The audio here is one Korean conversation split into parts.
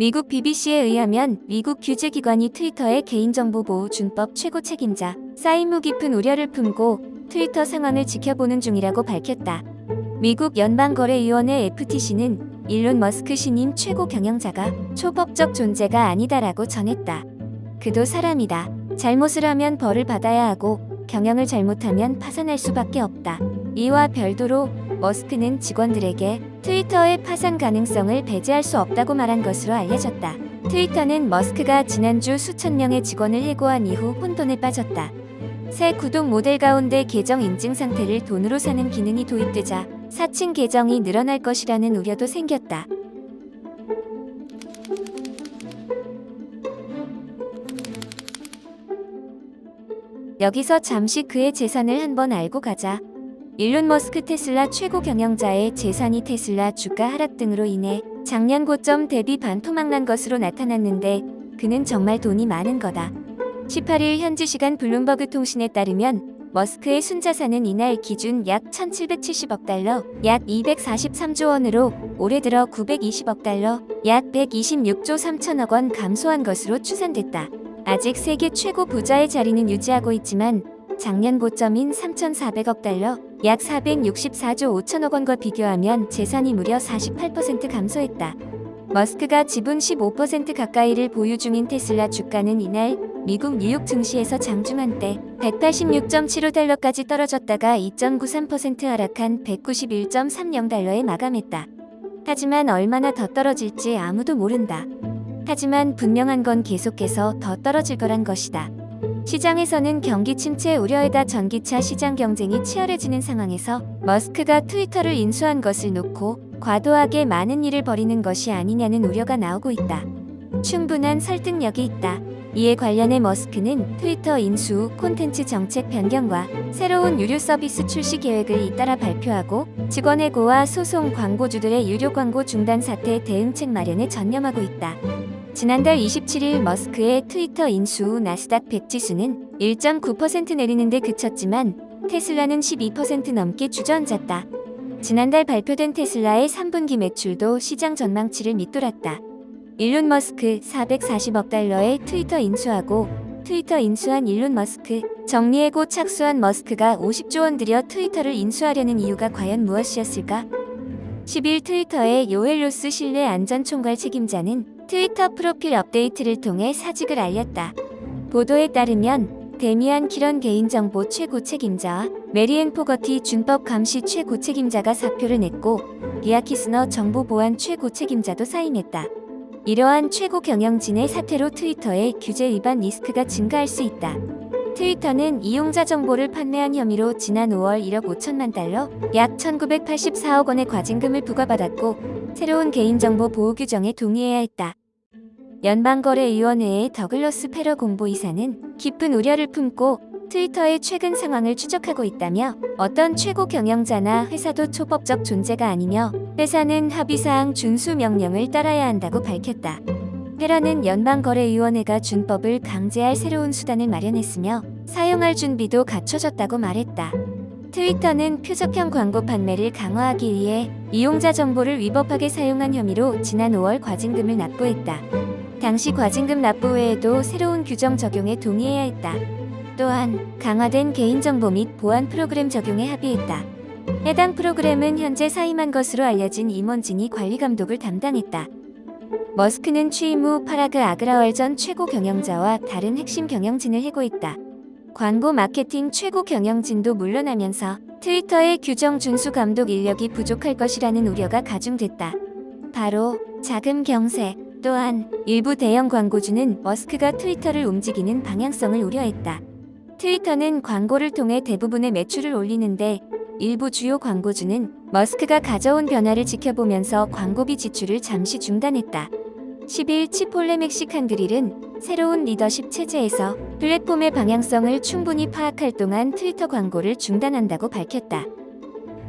미국 BBC에 의하면 미국 규제기관이 트위터의 개인정보보호준법 최고 책임자 사이무 깊은 우려를 품고 트위터 상황을 지켜보는 중이라고 밝혔다. 미국 연방거래위원회 FTC는 일론 머스크 신임 최고 경영자가 초법적 존재가 아니다라고 전했다. 그도 사람이다. 잘못을 하면 벌을 받아야 하고 경영을 잘못하면 파산할 수밖에 없다. 이와 별도로 머스크는 직원들에게 트위터의 파산 가능성을 배제할 수 없다고 말한 것으로 알려졌다. 트위터는 머스크가 지난주 수천 명의 직원을 해고한 이후 혼돈에 빠졌다. 새 구독 모델 가운데 계정 인증 상태를 돈으로 사는 기능이 도입되자 사칭 계정이 늘어날 것이라는 우려도 생겼다. 여기서 잠시 그의 재산을 한번 알고 가자. 일론 머스크 테슬라 최고 경영자의 재산이 테슬라 주가 하락 등으로 인해 작년 고점 대비 반토막난 것으로 나타났는데 그는 정말 돈이 많은 거다. 18일 현지 시간 블룸버그 통신에 따르면 머스크의 순자산은 이날 기준 약 1770억 달러, 약 243조 원으로 올해 들어 920억 달러, 약 126조 3천억 원 감소한 것으로 추산됐다. 아직 세계 최고 부자의 자리는 유지하고 있지만 작년 고점인 3,400억 달러, 약 464조 5천억 원과 비교하면 재산이 무려 48% 감소했다. 머스크가 지분 15% 가까이를 보유 중인 테슬라 주가는 이날 미국 뉴욕 증시에서 장중한 때 186.75달러까지 떨어졌다가 2.93% 하락한 191.30달러에 마감했다. 하지만 얼마나 더 떨어질지 아무도 모른다. 하지만 분명한 건 계속해서 더 떨어질 거란 것이다. 시장에서는 경기 침체 우려에다 전기차 시장 경쟁이 치열해지는 상황에서 머스크가 트위터를 인수한 것을 놓고 과도하게 많은 일을 벌이는 것이 아니냐는 우려가 나오고 있다. 충분한 설득력이 있다. 이에 관련해 머스크는 트위터 인수 후 콘텐츠 정책 변경과 새로운 유료 서비스 출시 계획을 잇따라 발표하고 직원 해고와 소송, 광고주들의 유료 광고 중단 사태 대응책 마련에 전념하고 있다. 지난달 27일 머스크의 트위터 인수 후 나스닥 100 지수는 1.9% 내리는 데 그쳤지만 테슬라는 12% 넘게 주저앉았다. 지난달 발표된 테슬라의 3분기 매출도 시장 전망치를 밑돌았다. 일론 머스크 440억 달러의 트위터 인수하고 트위터 인수한 일론 머스크, 정리해고 착수한 머스크가 50조 원 들여 트위터를 인수하려는 이유가 과연 무엇이었을까? 10일 트위터의 요엘 로스 신뢰 안전 총괄 책임자는 트위터 프로필 업데이트를 통해 사직을 알렸다. 보도에 따르면 데미안 키런 개인정보 최고 책임자와 메리앤 포거티 준법 감시 최고 책임자가 사표를 냈고 리아 키스너 정보보안 최고 책임자도 사임했다. 이러한 최고 경영진의 사퇴로 트위터의 규제 위반 리스크가 증가할 수 있다. 트위터는 이용자 정보를 판매한 혐의로 지난 5월 1억 5천만 달러, 약 1984억 원의 과징금을 부과받았고 새로운 개인정보 보호 규정에 동의해야 했다. 연방거래위원회의 더글러스 페러 공보이사는 깊은 우려를 품고 트위터의 최근 상황을 추적하고 있다며 어떤 최고 경영자나 회사도 초법적 존재가 아니며 회사는 합의사항 준수 명령을 따라야 한다고 밝혔다. 페러는 연방거래위원회가 준법을 강제할 새로운 수단을 마련했으며 사용할 준비도 갖춰졌다고 말했다. 트위터는 표적형 광고 판매를 강화하기 위해 이용자 정보를 위법하게 사용한 혐의로 지난 5월 과징금을 납부했다. 당시 과징금 납부 외에도 새로운 규정 적용에 동의해야 했다. 또한 강화된 개인정보 및 보안 프로그램 적용에 합의했다. 해당 프로그램은 현재 사임한 것으로 알려진 임원진이 관리 감독을 담당했다. 머스크는 취임 후 파라그 아그라왈 전 최고 경영자와 다른 핵심 경영진을 해고했다. 광고 마케팅 최고 경영진도 물러나면서 트위터의 규정 준수 감독 인력이 부족할 것이라는 우려가 가중됐다. 바로 자금 경세. 또한 일부 대형 광고주는 머스크가 트위터를 움직이는 방향성을 우려했다. 트위터는 광고를 통해 대부분의 매출을 올리는데 일부 주요 광고주는 머스크가 가져온 변화를 지켜보면서 광고비 지출을 잠시 중단했다. 10일 치폴레 멕시칸 그릴은 새로운 리더십 체제에서 플랫폼의 방향성을 충분히 파악할 동안 트위터 광고를 중단한다고 밝혔다.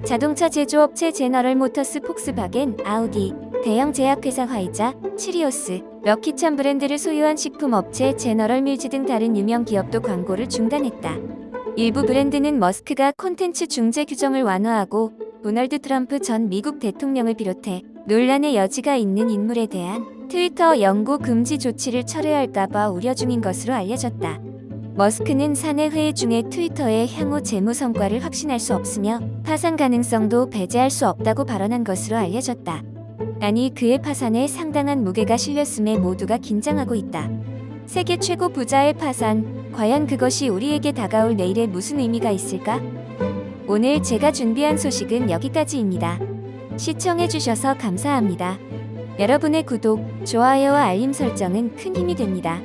자동차 제조업체 제너럴 모터스, 폭스바겐, 아우디, 대형 제약회사 화이자, 치리오스, 럭키찬 브랜드를 소유한 식품업체 제너럴 밀즈 등 다른 유명 기업도 광고를 중단했다. 일부 브랜드는 머스크가 콘텐츠 중재 규정을 완화하고 도널드 트럼프 전 미국 대통령을 비롯해 논란의 여지가 있는 인물에 대한 트위터 연구 금지 조치를 철회할까봐 우려 중인 것으로 알려졌다. 머스크는 사내 회의 중에 트위터의 향후 재무 성과를 확신할 수 없으며 파산 가능성도 배제할 수 없다고 발언한 것으로 알려졌다. 아니, 그의 파산에 상당한 무게가 실렸음에 모두가 긴장하고 있다. 세계 최고 부자의 파산, 과연 그것이 우리에게 다가올 내일에 무슨 의미가 있을까? 오늘 제가 준비한 소식은 여기까지입니다. 시청해주셔서 감사합니다. 여러분의 구독, 좋아요와 알림 설정은 큰 힘이 됩니다.